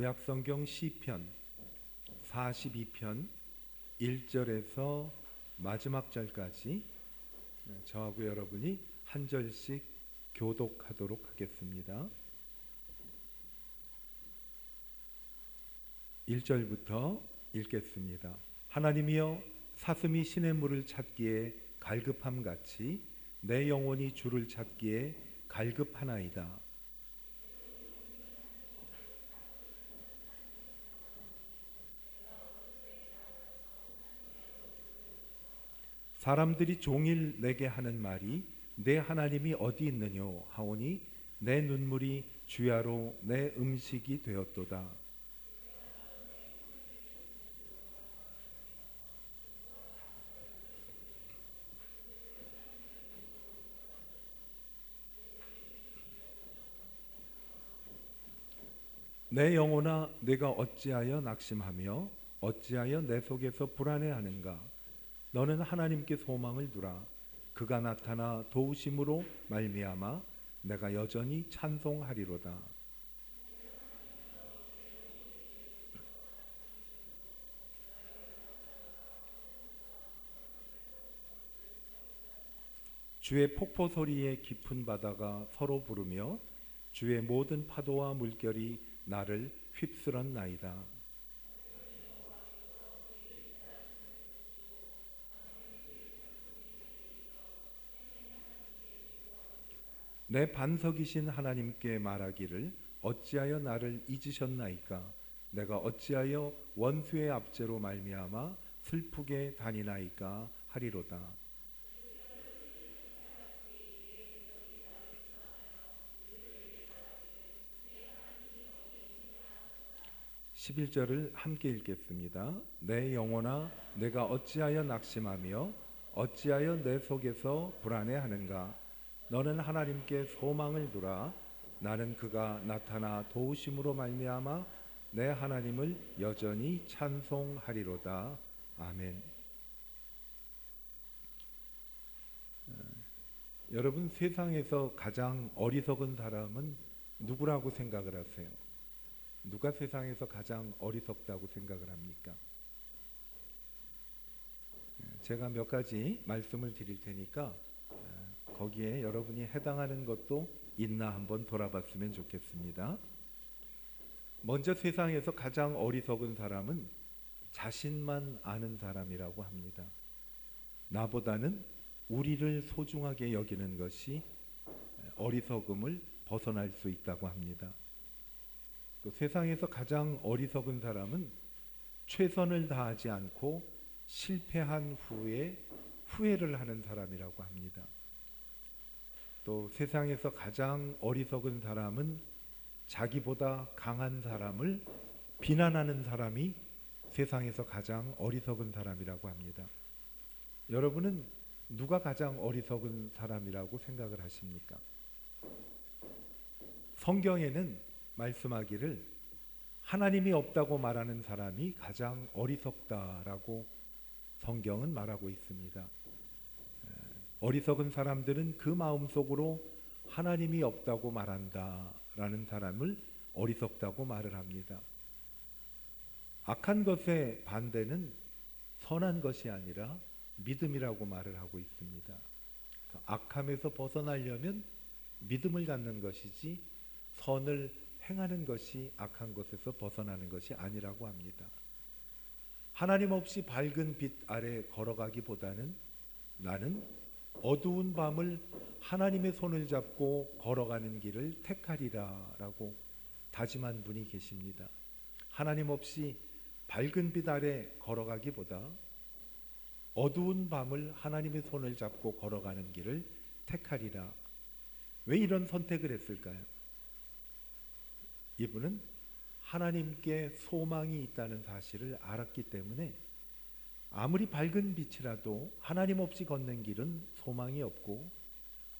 구약성경 시편 42편 1절에서 마지막 절까지 저하고 여러분이 한 절씩 교독하도록 하겠습니다. 1절부터 읽겠습니다. 하나님이여, 사슴이 시냇물을 찾기에 갈급함같이 내 영혼이 주를 찾기에 갈급하나이다. 사람들이 종일 내게 하는 말이 내 하나님이 어디 있느뇨 하오니 내 눈물이 주야로 내 음식이 되었도다. 내 영혼아, 내가 어찌하여 낙심하며 어찌하여 내 속에서 불안해하는가? 너는 하나님께 소망을 두라. 그가 나타나 도우심으로 말미암아 내가 여전히 찬송하리로다. 주의 폭포 소리에 깊은 바다가 서로 부르며 주의 모든 파도와 물결이 나를 휩쓸었나이다. 내 반석이신 하나님께 말하기를 어찌하여 나를 잊으셨나이까? 내가 어찌하여 원수의 압제로 말미암아 슬프게 다니나이까 하리로다. 11절을 함께 읽겠습니다. 내 영혼아, 내가 어찌하여 낙심하며 어찌하여 내 속에서 불안해하는가? 너는 하나님께 소망을 두라. 나는 그가 나타나 도우심으로 말미암아 내 하나님을 여전히 찬송하리로다. 아멘. 여러분, 세상에서 가장 어리석은 사람은 누구라고 생각을 하세요? 누가 세상에서 가장 어리석다고 생각을 합니까? 제가 몇 가지 말씀을 드릴 테니까 거기에 여러분이 해당하는 것도 있나 한번 돌아봤으면 좋겠습니다. 먼저 세상에서 가장 어리석은 사람은 자신만 아는 사람이라고 합니다. 나보다는 우리를 소중하게 여기는 것이 어리석음을 벗어날 수 있다고 합니다. 또 세상에서 가장 어리석은 사람은 최선을 다하지 않고 실패한 후에 후회를 하는 사람이라고 합니다. 또 세상에서 가장 어리석은 사람은 자기보다 강한 사람을 비난하는 사람이 세상에서 가장 어리석은 사람이라고 합니다. 여러분은 누가 가장 어리석은 사람이라고 생각을 하십니까? 성경에는 말씀하기를 하나님이 없다고 말하는 사람이 가장 어리석다라고 성경은 말하고 있습니다. 어리석은 사람들은 그 마음속으로 하나님이 없다고 말한다라는 사람을 어리석다고 말을 합니다. 악한 것의 반대는 선한 것이 아니라 믿음이라고 말을 하고 있습니다. 악함에서 벗어나려면 믿음을 갖는 것이지 선을 행하는 것이 악한 것에서 벗어나는 것이 아니라고 합니다. 하나님 없이 밝은 빛 아래 걸어가기보다는 나는 어두운 밤을 하나님의 손을 잡고 걸어가는 길을 택하리라 라고 다짐한 분이 계십니다. 하나님 없이 밝은 빛 아래 걸어가기보다 어두운 밤을 하나님의 손을 잡고 걸어가는 길을 택하리라. 왜 이런 선택을 했을까요? 이분은 하나님께 소망이 있다는 사실을 알았기 때문에 아무리 밝은 빛이라도 하나님 없이 걷는 길은 소망이 없고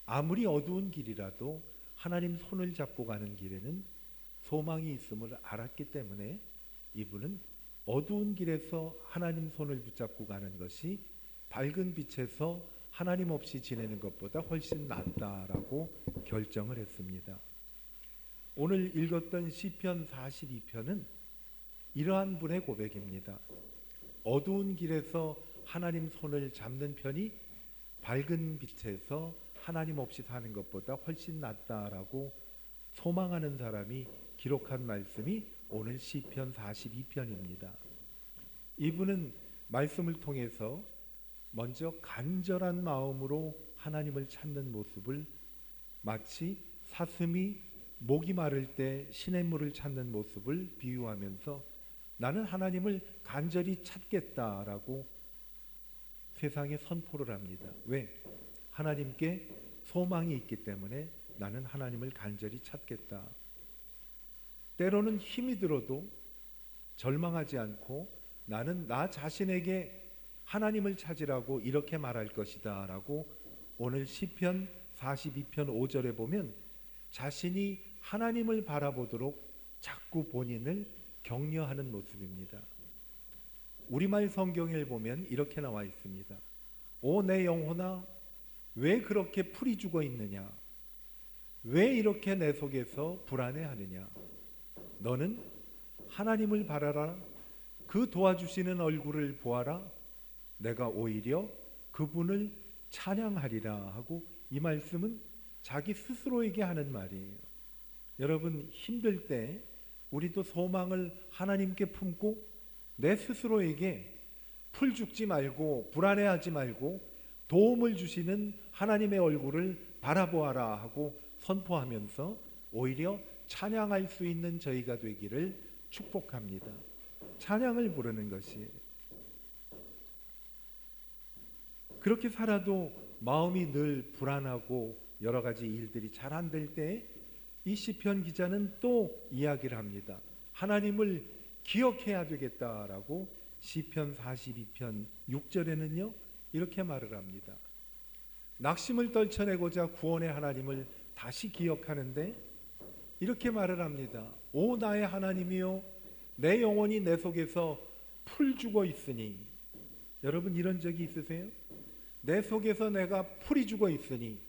아무리 어두운 길이라도 하나님 손을 잡고 가는 길에는 소망이 있음을 알았기 때문에 이분은 어두운 길에서 하나님 손을 붙잡고 가는 것이 밝은 빛에서 하나님 없이 지내는 것보다 훨씬 낫다라고 결정을 했습니다. 오늘 읽었던 시편 42편은 이러한 분의 고백입니다. 어두운 길에서 하나님 손을 잡는 편이 밝은 빛에서 하나님 없이 사는 것보다 훨씬 낫다라고 소망하는 사람이 기록한 말씀이 오늘 시편 42편입니다. 이분은 말씀을 통해서 먼저 간절한 마음으로 하나님을 찾는 모습을 마치 사슴이 목이 마를 때 시냇물을 찾는 모습을 비유하면서 나는 하나님을 간절히 찾겠다라고 세상에 선포를 합니다. 왜? 하나님께 소망이 있기 때문에 나는 하나님을 간절히 찾겠다. 때로는 힘이 들어도 절망하지 않고 나는 나 자신에게 하나님을 찾으라고 이렇게 말할 것이다 라고 오늘 시편 42편 5절에 보면 자신이 하나님을 바라보도록 자꾸 본인을 격려하는 모습입니다. 우리말 성경을 보면 이렇게 나와 있습니다. 오 내 영혼아 왜 그렇게 풀이 죽어 있느냐? 왜 이렇게 내 속에서 불안해하느냐? 너는 하나님을 바라라. 그 도와주시는 얼굴을 보아라. 내가 오히려 그분을 찬양하리라 하고 이 말씀은 자기 스스로에게 하는 말이에요. 여러분 힘들 때 우리도 소망을 하나님께 품고 내 스스로에게 풀 죽지 말고 불안해하지 말고 도움을 주시는 하나님의 얼굴을 바라보아라 하고 선포하면서 오히려 찬양할 수 있는 저희가 되기를 축복합니다. 찬양을 부르는 것이 그렇게 살아도 마음이 늘 불안하고 여러 가지 일들이 잘 안 될 때 이 시편 기자는 또 이야기를 합니다. 하나님을 기억해야 되겠다라고 시편 42편 6절에는요 이렇게 말을 합니다. 낙심을 떨쳐내고자 구원의 하나님을 다시 기억하는데 이렇게 말을 합니다. 오 나의 하나님이여 내 영혼이 내 속에서 풀 죽어 있으니. 여러분 이런 적이 있으세요? 내 속에서 내가 풀이 죽어 있으니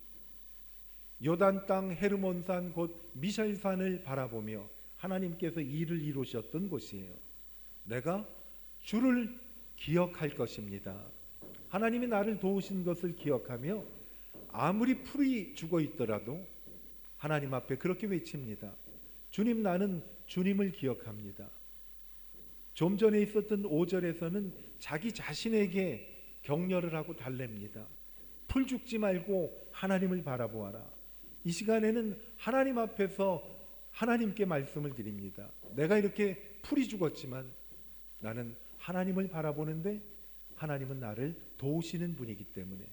요단 땅 헤르몬산 곧 미샬산을 바라보며 하나님께서 일을 이루셨던 곳이에요. 내가 주를 기억할 것입니다. 하나님이 나를 도우신 것을 기억하며 아무리 풀이 죽어 있더라도 하나님 앞에 그렇게 외칩니다. 주님 나는 주님을 기억합니다. 좀 전에 있었던 5절에서는 자기 자신에게 격려를 하고 달랩니다. 풀 죽지 말고 하나님을 바라보아라. 이 시간에는 하나님 앞에서 하나님께 말씀을 드립니다. 내가 이렇게 풀이 죽었지만 나는 하나님을 바라보는데 하나님은 나를 도우시는 분이기 때문에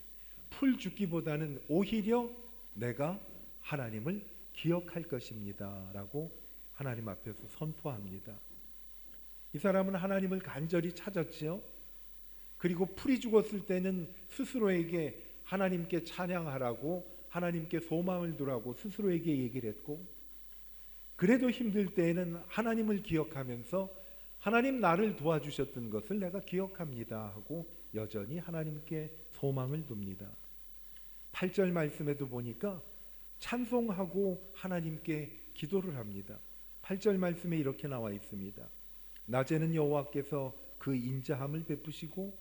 풀 죽기보다는 오히려 내가 하나님을 기억할 것입니다 라고 하나님 앞에서 선포합니다. 이 사람은 하나님을 간절히 찾았지요. 그리고 풀이 죽었을 때는 스스로에게 하나님께 찬양하라고 하나님께 소망을 두라고 스스로에게 얘기를 했고 그래도 힘들 때에는 하나님을 기억하면서 하나님 나를 도와주셨던 것을 내가 기억합니다 하고 여전히 하나님께 소망을 둡니다. 8절 말씀에도 보니까 찬송하고 하나님께 기도를 합니다. 8절 말씀에 이렇게 나와 있습니다. 낮에는 여호와께서 그 인자함을 베푸시고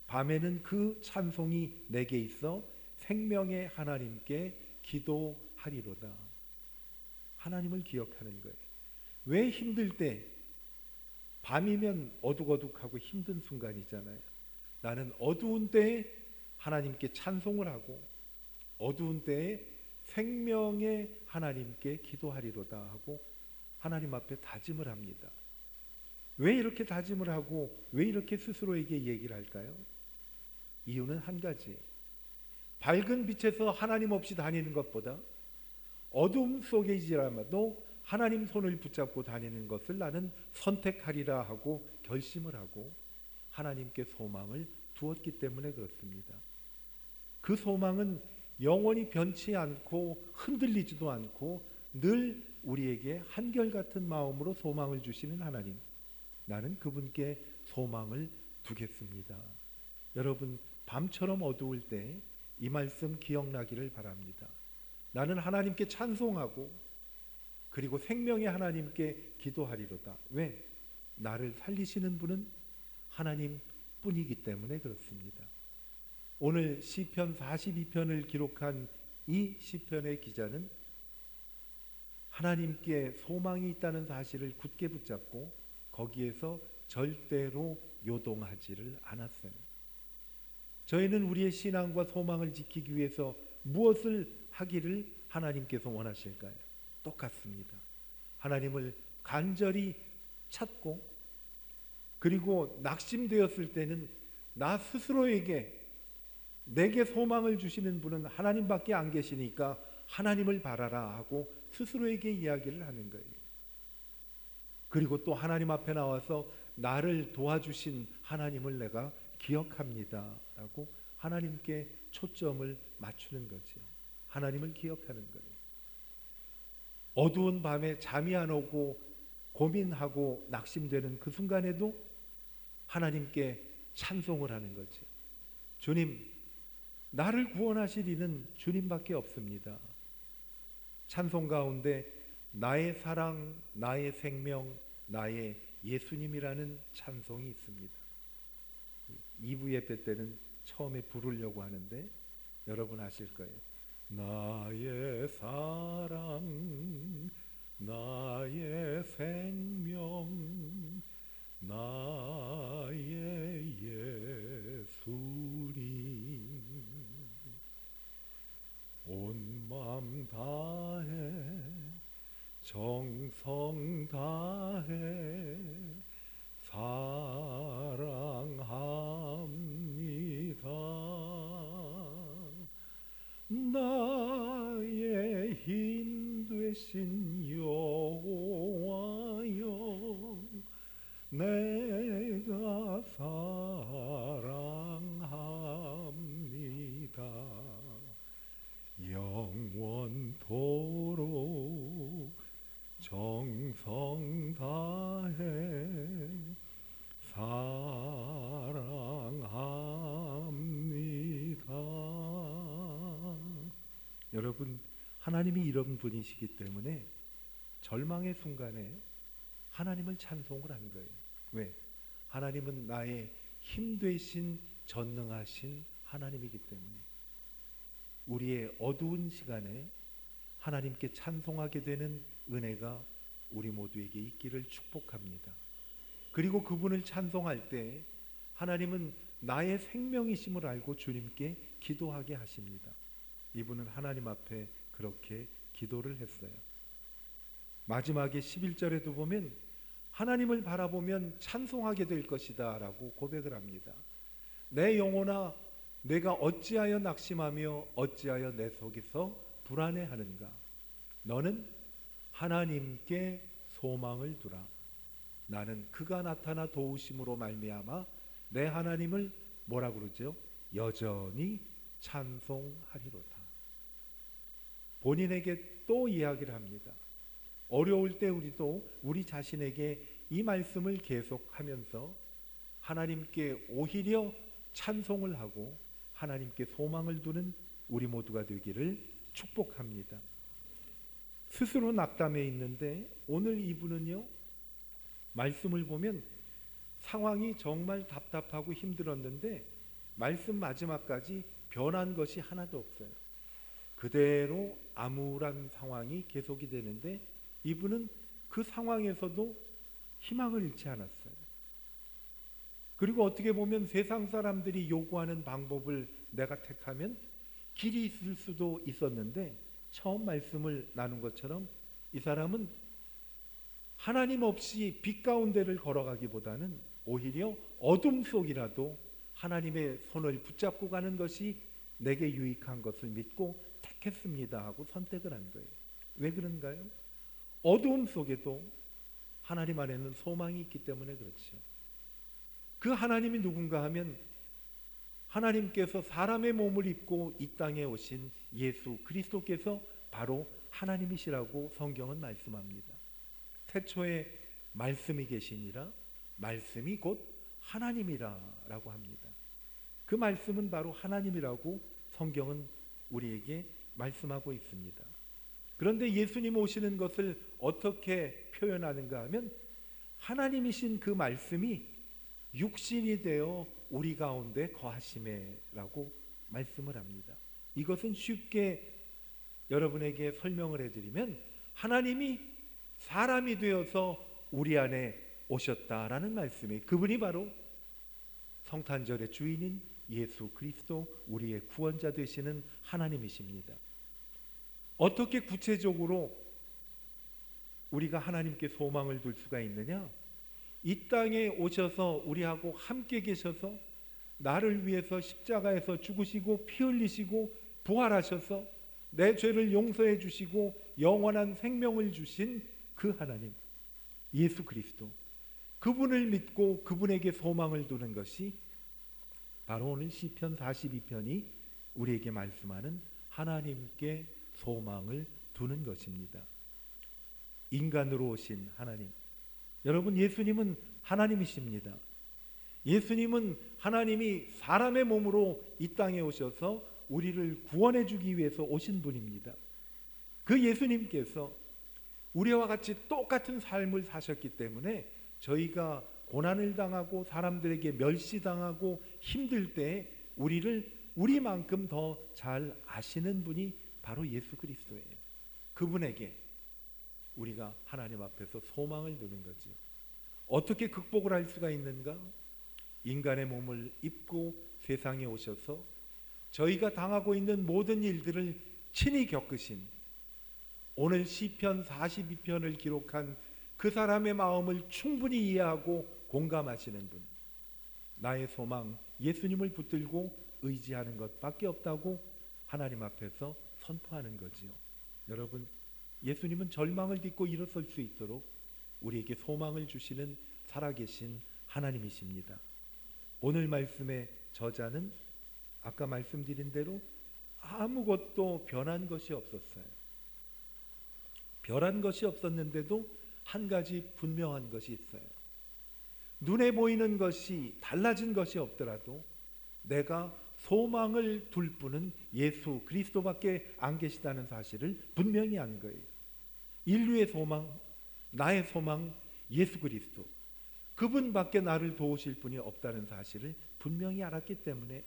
밤에는 그 찬송이 내게 있어 생명의 하나님께 기도하리로다. 하나님을 기억하는 거예요. 왜 힘들 때 밤이면 어둑어둑하고 힘든 순간이잖아요. 나는 어두운 때에 하나님께 찬송을 하고 어두운 때에 생명의 하나님께 기도하리로다 하고 하나님 앞에 다짐을 합니다. 왜 이렇게 다짐을 하고 왜 이렇게 스스로에게 얘기를 할까요? 이유는 한 가지. 밝은 빛에서 하나님 없이 다니는 것보다 어둠 속에지라도 하나님 손을 붙잡고 다니는 것을 나는 선택하리라 하고 결심을 하고 하나님께 소망을 두었기 때문에 그렇습니다. 그 소망은 영원히 변치 않고 흔들리지도 않고 늘 우리에게 한결같은 마음으로 소망을 주시는 하나님, 나는 그분께 소망을 두겠습니다. 여러분 밤처럼 어두울 때 이 말씀 기억나기를 바랍니다. 나는 하나님께 찬송하고 그리고 생명의 하나님께 기도하리로다. 왜? 나를 살리시는 분은 하나님 뿐이기 때문에 그렇습니다. 오늘 시편 42편을 기록한 이 시편의 기자는 하나님께 소망이 있다는 사실을 굳게 붙잡고 거기에서 절대로 요동하지를 않았어요. 저희는 우리의 신앙과 소망을 지키기 위해서 무엇을 하기를 하나님께서 원하실까요? 똑같습니다. 하나님을 간절히 찾고, 그리고 낙심되었을 때는 나 스스로에게 내게 소망을 주시는 분은 하나님밖에 안 계시니까 하나님을 바라라 하고 스스로에게 이야기를 하는 거예요. 그리고 또 하나님 앞에 나와서 나를 도와주신 하나님을 내가 기억합니다 라고 하나님께 초점을 맞추는 거죠. 하나님을 기억하는 거예요. 어두운 밤에 잠이 안 오고 고민하고 낙심되는 그 순간에도 하나님께 찬송을 하는 거죠. 주님, 나를 구원하실 이는 주님밖에 없습니다. 찬송 가운데 나의 사랑, 나의 생명, 나의 예수님이라는 찬송이 있습니다. 2부 예배 때는 처음에 부르려고 하는데 여러분 아실 거예요. 나의 사랑, 나의 생명, 나의 예수님, 온 마음 다해 정성 다해 사랑합니다. 나의 힘 되신 여호와여, 내가 사랑합니다. 영원토록 정성 다해 사랑합니다. 여러분, 하나님이 이런 분이시기 때문에 절망의 순간에 하나님을 찬송을 한 거예요. 왜? 하나님은 나의 힘 되신 전능하신 하나님이기 때문에 우리의 어두운 시간에 하나님께 찬송하게 되는 은혜가 우리 모두에게 있기를 축복합니다. 그리고 그분을 찬송할 때 하나님은 나의 생명이심을 알고 주님께 기도하게 하십니다. 이분은 하나님 앞에 그렇게 기도를 했어요. 마지막에 11절에도 보면 하나님을 바라보면 찬송하게 될 것이다 라고 고백을 합니다. 내 영혼아, 내가 어찌하여 낙심하며 어찌하여 내 속에서 불안해하는가? 너는 하나님께 소망을 두라. 나는 그가 나타나 도우심으로 말미암아 내 하나님을 뭐라 그러죠? 여전히 찬송하리로다. 본인에게 또 이야기를 합니다. 어려울 때 우리도 우리 자신에게 이 말씀을 계속하면서 하나님께 오히려 찬송을 하고 하나님께 소망을 두는 우리 모두가 되기를 축복합니다. 스스로 낙담해 있는데 오늘 이분은요, 말씀을 보면 상황이 정말 답답하고 힘들었는데 말씀 마지막까지 변한 것이 하나도 없어요. 그대로 암울한 상황이 계속이 되는데 이분은 그 상황에서도 희망을 잃지 않았어요. 그리고 어떻게 보면 세상 사람들이 요구하는 방법을 내가 택하면 길이 있을 수도 있었는데 처음 말씀을 나눈 것처럼 이 사람은 하나님 없이 빛 가운데를 걸어가기보다는 오히려 어둠 속이라도 하나님의 손을 붙잡고 가는 것이 내게 유익한 것을 믿고 택했습니다 하고 선택을 한 거예요. 왜 그런가요? 어두움 속에도 하나님 안에는 소망이 있기 때문에 그렇지요. 그 하나님이 누군가 하면 하나님께서 사람의 몸을 입고 이 땅에 오신 예수 그리스도께서 바로 하나님이시라고 성경은 말씀합니다. 태초에 말씀이 계시니라, 말씀이 곧 하나님이라라고 합니다. 그 말씀은 바로 하나님이라고 성경은 우리에게 말씀하고 있습니다. 그런데 예수님 오시는 것을 어떻게 표현하는가 하면 하나님이신 그 말씀이 육신이 되어 우리 가운데 거하심에라고 말씀을 합니다. 이것은 쉽게 여러분에게 설명을 해드리면 하나님이 사람이 되어서 우리 안에 오셨다라는 말씀이에요. 그분이 바로 성탄절의 주인인 예수 그리스도, 우리의 구원자 되시는 하나님이십니다. 어떻게 구체적으로 우리가 하나님께 소망을 둘 수가 있느냐? 이 땅에 오셔서 우리하고 함께 계셔서 나를 위해서 십자가에서 죽으시고 피 흘리시고 부활하셔서 내 죄를 용서해 주시고 영원한 생명을 주신 그 하나님, 예수 그리스도, 그분을 믿고 그분에게 소망을 두는 것이 바로 오늘 시편 42편이 우리에게 말씀하는 하나님께 소망을 두는 것입니다. 인간으로 오신 하나님, 여러분, 예수님은 하나님이십니다. 예수님은 하나님이 사람의 몸으로 이 땅에 오셔서 우리를 구원해 주기 위해서 오신 분입니다. 그 예수님께서 우리와 같이 똑같은 삶을 사셨기 때문에 저희가 고난을 당하고 사람들에게 멸시당하고 힘들 때 우리를 우리만큼 더 잘 아시는 분이 바로 예수 그리스도예요. 그분에게 우리가 하나님 앞에서 소망을 두는 거죠. 어떻게 극복을 할 수가 있는가? 인간의 몸을 입고 세상에 오셔서 저희가 당하고 있는 모든 일들을 친히 겪으신, 오늘 시편 42편을 기록한 그 사람의 마음을 충분히 이해하고 공감하시는 분, 나의 소망 예수님을 붙들고 의지하는 것밖에 없다고 하나님 앞에서 선포하는 거지요. 여러분, 예수님은 절망을 딛고 일어설 수 있도록 우리에게 소망을 주시는 살아계신 하나님이십니다. 오늘 말씀의 저자는 아까 말씀드린 대로 아무것도 변한 것이 없었어요. 변한 것이 없었는데도 한 가지 분명한 것이 있어요. 눈에 보이는 것이 달라진 것이 없더라도 내가 소망을 둘 분은 예수 그리스도밖에 안 계시다는 사실을 분명히 안 거예요. 인류의 소망, 나의 소망, 예수 그리스도, 그분밖에 나를 도우실 분이 없다는 사실을 분명히 알았기 때문에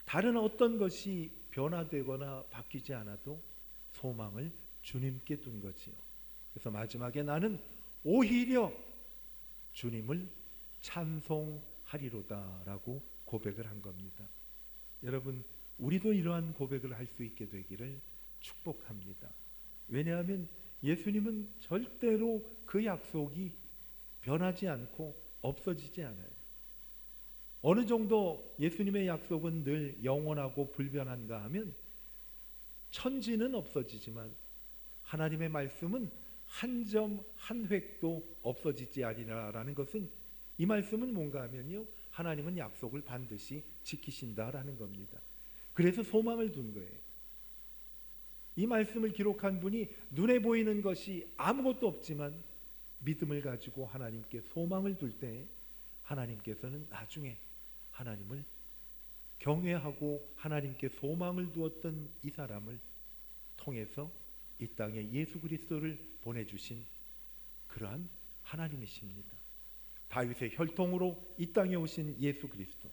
다른 어떤 것이 변화되거나 바뀌지 않아도 소망을 주님께 둔 거지요. 그래서 마지막에 나는 오히려 주님을 찬송하리로다라고 고백을 한 겁니다. 여러분, 우리도 이러한 고백을 할 수 있게 되기를 축복합니다. 왜냐하면 예수님은 절대로 그 약속이 변하지 않고 없어지지 않아요. 어느 정도 예수님의 약속은 늘 영원하고 불변한가 하면 천지는 없어지지만 하나님의 말씀은 한 점 한 획도 없어지지 아니라라는 것은, 이 말씀은 뭔가 하면요, 하나님은 약속을 반드시 지키신다라는 겁니다. 그래서 소망을 둔 거예요. 이 말씀을 기록한 분이 눈에 보이는 것이 아무것도 없지만 믿음을 가지고 하나님께 소망을 둘 때 하나님께서는 나중에 하나님을 경외하고 하나님께 소망을 두었던 이 사람을 통해서 이 땅에 예수 그리스도를 보내주신 그러한 하나님이십니다. 다윗의 혈통으로 이 땅에 오신 예수 그리스도,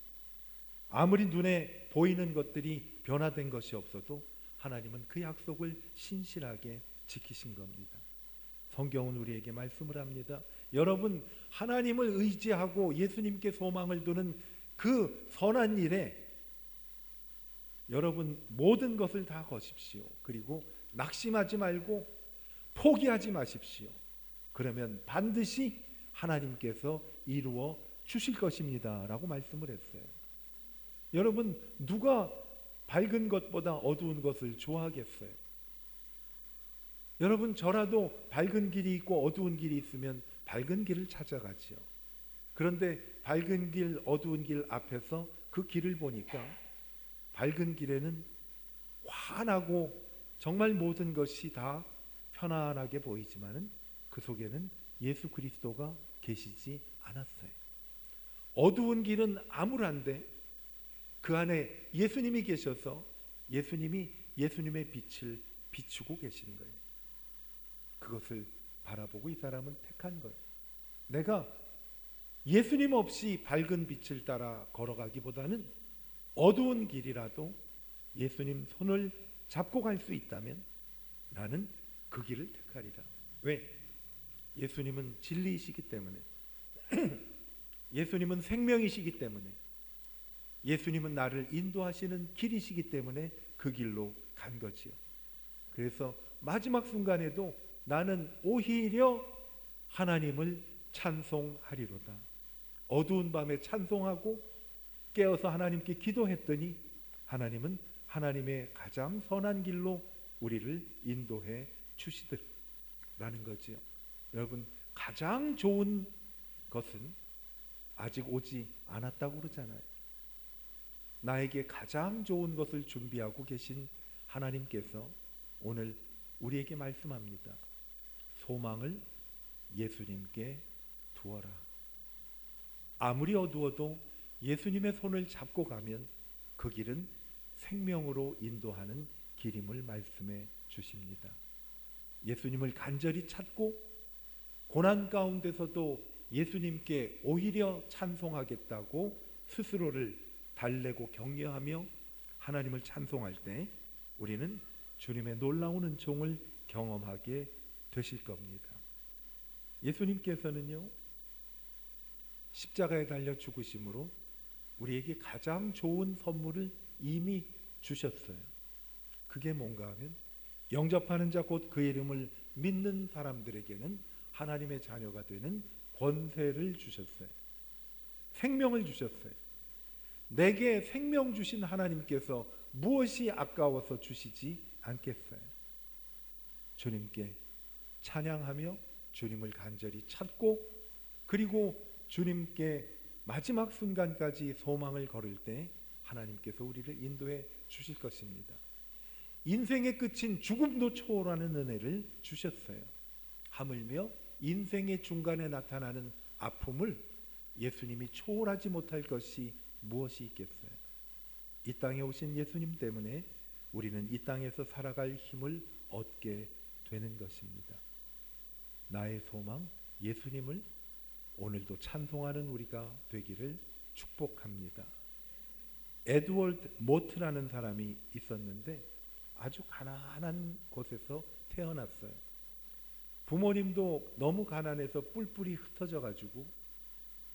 아무리 눈에 보이는 것들이 변화된 것이 없어도 하나님은 그 약속을 신실하게 지키신 겁니다. 성경은 우리에게 말씀을 합니다. 여러분, 하나님을 의지하고 예수님께 소망을 두는 그 선한 일에 여러분 모든 것을 다 거십시오. 그리고 낙심하지 말고 포기하지 마십시오. 그러면 반드시 하나님께서 이루어 주실 것입니다 라고 말씀을 했어요. 여러분, 누가 밝은 것보다 어두운 것을 좋아하겠어요? 여러분, 저라도 밝은 길이 있고 어두운 길이 있으면 밝은 길을 찾아가지요. 그런데 밝은 길, 어두운 길 앞에서 그 길을 보니까 밝은 길에는 환하고 정말 모든 것이 다 편안하게 보이지만은 그 속에는 예수 그리스도가 계시지 않았어요. 어두운 길은 암울한데 그 안에 예수님이 계셔서 예수님이 예수님의 빛을 비추고 계시는 거예요. 그것을 바라보고 이 사람은 택한 거예요. 내가 예수님 없이 밝은 빛을 따라 걸어가기보다는 어두운 길이라도 예수님 손을 잡고 갈 수 있다면 나는 그 길을 택하리라. 왜? 예수님은 진리이시기 때문에 예수님은 생명이시기 때문에 예수님은 나를 인도하시는 길이시기 때문에 그 길로 간 거지요. 그래서 마지막 순간에도 나는 오히려 하나님을 찬송하리로다. 어두운 밤에 찬송하고 깨어서 하나님께 기도했더니 하나님은 하나님의 가장 선한 길로 우리를 인도해 주시더라는 거지요. 여러분, 가장 좋은 것은 아직 오지 않았다고 그러잖아요. 나에게 가장 좋은 것을 준비하고 계신 하나님께서 오늘 우리에게 말씀합니다. 소망을 예수님께 두어라. 아무리 어두워도 예수님의 손을 잡고 가면 그 길은 생명으로 인도하는 길임을 말씀해 주십니다. 예수님을 간절히 찾고 고난 가운데서도 예수님께 오히려 찬송하겠다고 스스로를 달래고 격려하며 하나님을 찬송할 때 우리는 주님의 놀라운 은총을 경험하게 되실 겁니다. 예수님께서는요, 십자가에 달려 죽으심으로 우리에게 가장 좋은 선물을 이미 주셨어요. 그게 뭔가 하면 영접하는 자 곧 그 이름을 믿는 사람들에게는 하나님의 자녀가 되는 권세를 주셨어요. 생명을 주셨어요. 내게 생명 주신 하나님께서 무엇이 아까워서 주시지 않겠어요? 주님께 찬양하며 주님을 간절히 찾고 그리고 주님께 마지막 순간까지 소망을 걸을 때 하나님께서 우리를 인도해 주실 것입니다. 인생의 끝인 죽음도 초월하는 은혜를 주셨어요. 하물며 인생의 중간에 나타나는 아픔을 예수님이 초월하지 못할 것이 무엇이 있겠어요? 이 땅에 오신 예수님 때문에 우리는 이 땅에서 살아갈 힘을 얻게 되는 것입니다. 나의 소망 예수님을 오늘도 찬송하는 우리가 되기를 축복합니다. 에드워드 모트라는 사람이 있었는데 아주 가난한 곳에서 태어났어요. 부모님도 너무 가난해서 뿔뿔이 흩어져 가지고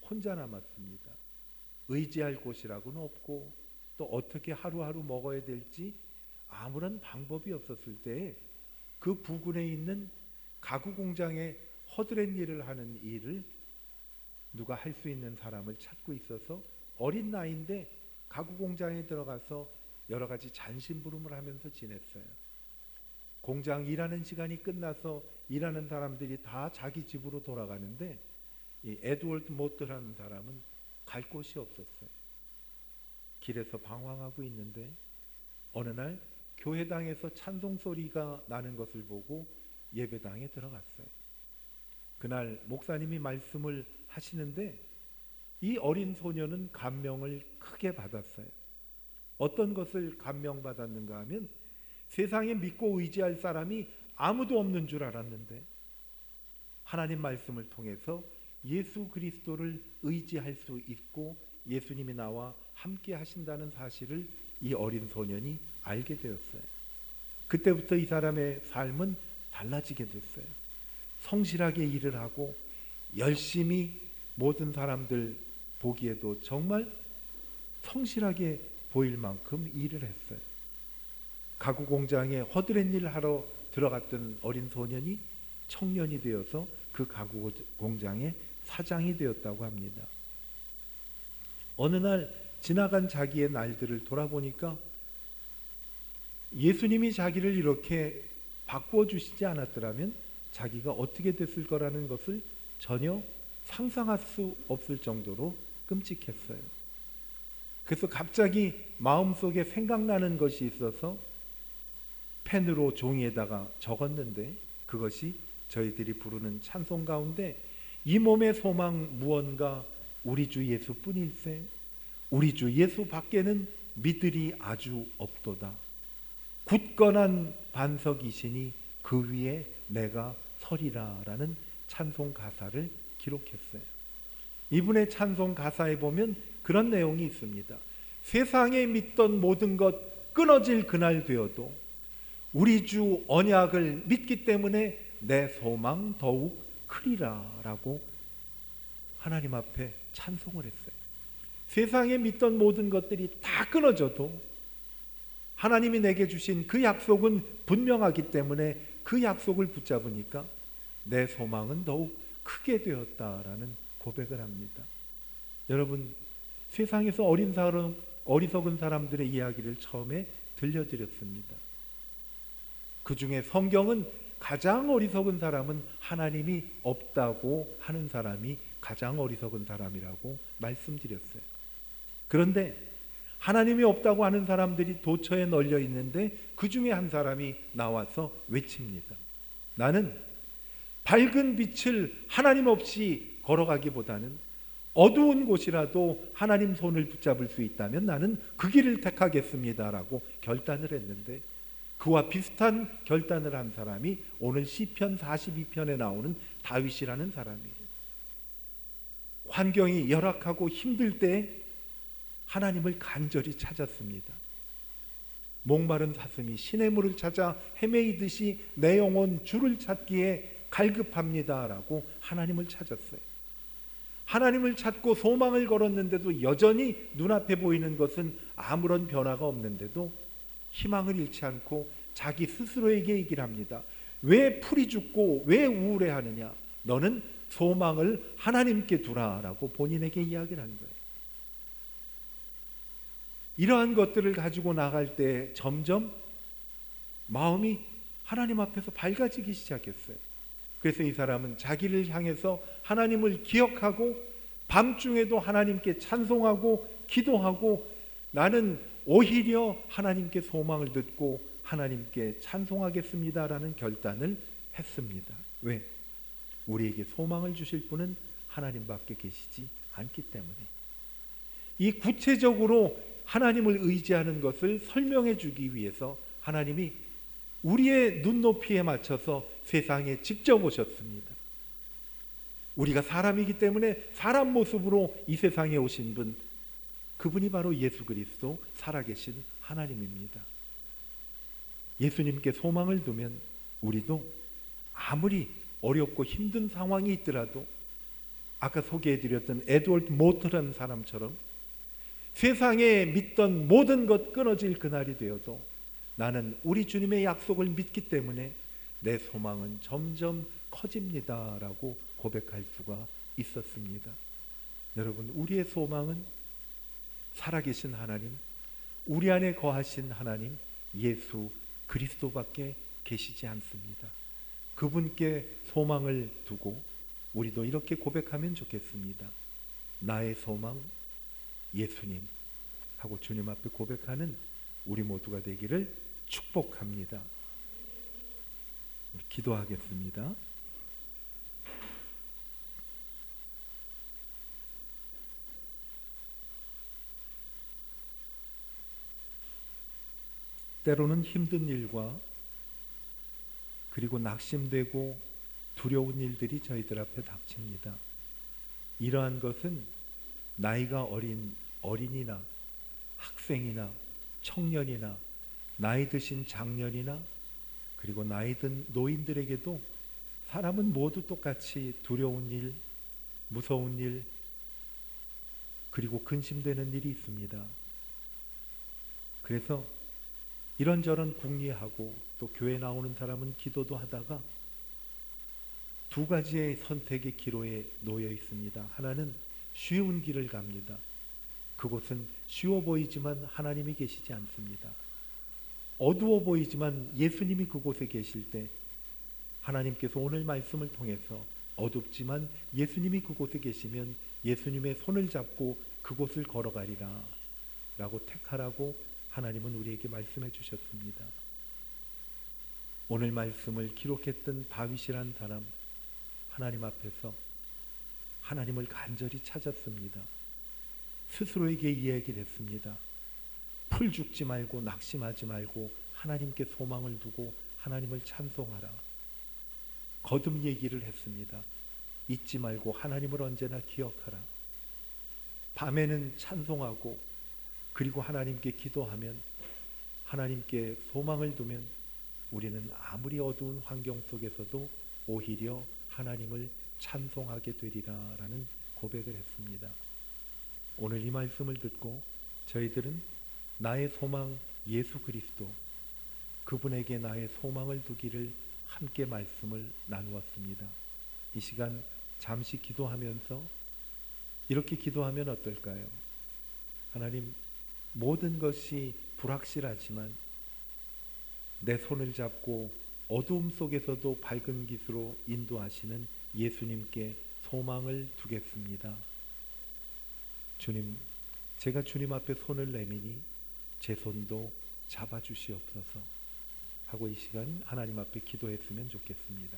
혼자 남았습니다. 의지할 곳이라고는 없고 또 어떻게 하루하루 먹어야 될지 아무런 방법이 없었을 때 그 부근에 있는 가구 공장에 허드렛 일을 하는 일을 누가 할 수 있는 사람을 찾고 있어서 어린 나이인데 가구 공장에 들어가서 여러 가지 잔심부름을 하면서 지냈어요. 공장 일하는 시간이 끝나서 일하는 사람들이 다 자기 집으로 돌아가는데 이 에드워드 모트라는 사람은 갈 곳이 없었어요. 길에서 방황하고 있는데 어느 날 교회당에서 찬송 소리가 나는 것을 보고 예배당에 들어갔어요. 그날 목사님이 말씀을 하시는데 이 어린 소녀는 감명을 크게 받았어요. 어떤 것을 감명받았는가 하면 세상에 믿고 의지할 사람이 아무도 없는 줄 알았는데 하나님 말씀을 통해서 예수 그리스도를 의지할 수 있고 예수님이 나와 함께 하신다는 사실을 이 어린 소년이 알게 되었어요. 그때부터 이 사람의 삶은 달라지게 됐어요. 성실하게 일을 하고 열심히 모든 사람들 보기에도 정말 성실하게 보일 만큼 일을 했어요. 가구 공장에 허드렛 일을 하러 들어갔던 어린 소년이 청년이 되어서 그 가구 공장의 사장이 되었다고 합니다. 어느 날 지나간 자기의 날들을 돌아보니까 예수님이 자기를 이렇게 바꾸어 주시지 않았더라면 자기가 어떻게 됐을 거라는 것을 전혀 상상할 수 없을 정도로 끔찍했어요. 그래서 갑자기 마음속에 생각나는 것이 있어서 펜으로 종이에다가 적었는데 그것이 저희들이 부르는 찬송 가운데 이 몸의 소망 무언가 우리 주 예수뿐일세 우리 주 예수 밖에는 믿으리 아주 없도다. 굳건한 반석이시니 그 위에 내가 서리라라는 찬송 가사를 기록했어요. 이분의 찬송 가사에 보면 그런 내용이 있습니다. 세상에 믿던 모든 것 끊어질 그날 되어도 우리 주 언약을 믿기 때문에 내 소망 더욱 크리라 라고 하나님 앞에 찬송을 했어요. 세상에 믿던 모든 것들이 다 끊어져도 하나님이 내게 주신 그 약속은 분명하기 때문에 그 약속을 붙잡으니까 내 소망은 더욱 크게 되었다라는 고백을 합니다. 여러분, 세상에서 어리석은 사람들의 이야기를 처음에 들려드렸습니다. 그 중에 성경은 가장 어리석은 사람은 하나님이 없다고 하는 사람이 가장 어리석은 사람이라고 말씀드렸어요. 그런데 하나님이 없다고 하는 사람들이 도처에 널려 있는데 그 중에 한 사람이 나와서 외칩니다. 나는 밝은 빛을 하나님 없이 걸어가기보다는 어두운 곳이라도 하나님 손을 붙잡을 수 있다면 나는 그 길을 택하겠습니다라고 결단을 했는데, 그와 비슷한 결단을 한 사람이 오늘 시편 42편에 나오는 다윗이라는 사람이에요. 환경이 열악하고 힘들 때 하나님을 간절히 찾았습니다. 목마른 사슴이 시냇물을 찾아 헤매이듯이 내 영혼 주를 찾기에 갈급합니다라고 하나님을 찾았어요. 하나님을 찾고 소망을 걸었는데도 여전히 눈앞에 보이는 것은 아무런 변화가 없는데도 희망을 잃지 않고 자기 스스로에게 얘기를 합니다. 왜 풀이 죽고 왜 우울해하느냐? 너는 소망을 하나님께 두라라고 본인에게 이야기를 한 거예요. 이러한 것들을 가지고 나갈 때 점점 마음이 하나님 앞에서 밝아지기 시작했어요. 그래서 이 사람은 자기를 향해서 하나님을 기억하고 밤중에도 하나님께 찬송하고 기도하고, 나는 오히려 하나님께 소망을 듣고 하나님께 찬송하겠습니다라는 결단을 했습니다. 왜? 우리에게 소망을 주실 분은 하나님밖에 계시지 않기 때문에. 이 구체적으로 하나님을 의지하는 것을 설명해 주기 위해서 하나님이 우리의 눈높이에 맞춰서 세상에 직접 오셨습니다. 우리가 사람이기 때문에 사람 모습으로 이 세상에 오신 분, 그분이 바로 예수 그리스도 살아계신 하나님입니다. 예수님께 소망을 두면 우리도 아무리 어렵고 힘든 상황이 있더라도 아까 소개해드렸던 에드워드 모트라는 사람처럼 세상에 믿던 모든 것 끊어질 그날이 되어도 나는 우리 주님의 약속을 믿기 때문에 내 소망은 점점 커집니다라고 고백할 수가 있었습니다. 여러분, 우리의 소망은 살아계신 하나님, 우리 안에 거하신 하나님 예수 그리스도밖에 계시지 않습니다. 그분께 소망을 두고 우리도 이렇게 고백하면 좋겠습니다. 나의 소망 예수님 하고 주님 앞에 고백하는 우리 모두가 되기를 축복합니다. 우리 기도하겠습니다. 때로는 힘든 일과 그리고 낙심되고 두려운 일들이 저희들 앞에 닥칩니다. 이러한 것은 나이가 어린 어린이나 학생이나 청년이나 나이 드신 장년이나 그리고 나이 든 노인들에게도 사람은 모두 똑같이 두려운 일, 무서운 일, 그리고 근심되는 일이 있습니다. 그래서 이런저런 궁리하고 또 교회 나오는 사람은 기도도 하다가 두 가지의 선택의 기로에 놓여 있습니다. 하나는 쉬운 길을 갑니다. 그곳은 쉬워 보이지만 하나님이 계시지 않습니다. 어두워 보이지만 예수님이 그곳에 계실 때 하나님께서 오늘 말씀을 통해서 어둡지만 예수님이 그곳에 계시면 예수님의 손을 잡고 그곳을 걸어가리라 라고 택하라고 하나님은 우리에게 말씀해 주셨습니다. 오늘 말씀을 기록했던 다윗이란 사람, 하나님 앞에서 하나님을 간절히 찾았습니다. 스스로에게 이야기를 했습니다. 풀 죽지 말고 낙심하지 말고 하나님께 소망을 두고 하나님을 찬송하라. 거듭 얘기를 했습니다. 잊지 말고 하나님을 언제나 기억하라. 밤에는 찬송하고 그리고 하나님께 기도하면, 하나님께 소망을 두면 우리는 아무리 어두운 환경 속에서도 오히려 하나님을 찬송하게 되리라라는 고백을 했습니다. 오늘 이 말씀을 듣고 저희들은 나의 소망 예수 그리스도, 그분에게 나의 소망을 두기를 함께 말씀을 나누었습니다. 이 시간 잠시 기도하면서 이렇게 기도하면 어떨까요? 하나님, 모든 것이 불확실하지만 내 손을 잡고 어두움 속에서도 밝은 빛으로 인도하시는 예수님께 소망을 두겠습니다. 주님, 제가 주님 앞에 손을 내미니 제 손도 잡아주시옵소서 하고 이 시간 하나님 앞에 기도했으면 좋겠습니다.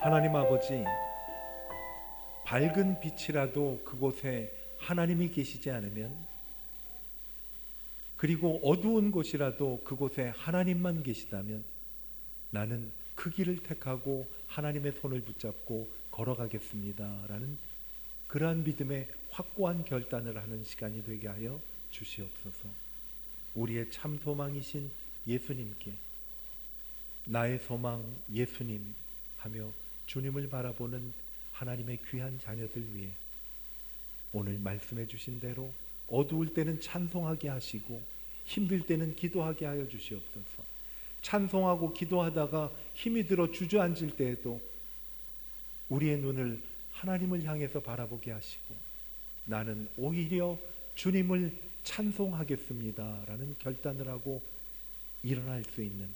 하나님 아버지, 밝은 빛이라도 그곳에 하나님이 계시지 않으면, 그리고 어두운 곳이라도 그곳에 하나님만 계시다면 나는 그 길을 택하고 하나님의 손을 붙잡고 걸어가겠습니다 라는 그러한 믿음의 확고한 결단을 하는 시간이 되게 하여 주시옵소서. 우리의 참 소망이신 예수님께 나의 소망 예수님 하며 주님을 바라보는 하나님의 귀한 자녀들 위해 오늘 말씀해 주신 대로 어두울 때는 찬송하게 하시고 힘들 때는 기도하게 하여 주시옵소서. 찬송하고 기도하다가 힘이 들어 주저앉을 때에도 우리의 눈을 하나님을 향해서 바라보게 하시고 나는 오히려 주님을 찬송하겠습니다 라는 결단을 하고 일어날 수 있는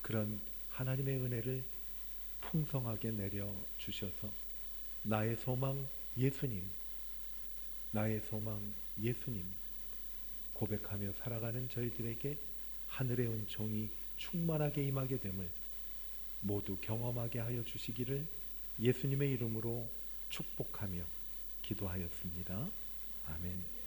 그런 하나님의 은혜를 풍성하게 내려주셔서 나의 소망 예수님, 나의 소망 예수님 고백하며 살아가는 저희들에게 하늘의 은총이 충만하게 임하게 됨을 모두 경험하게 하여 주시기를 예수님의 이름으로 축복하며 기도하였습니다. 아멘.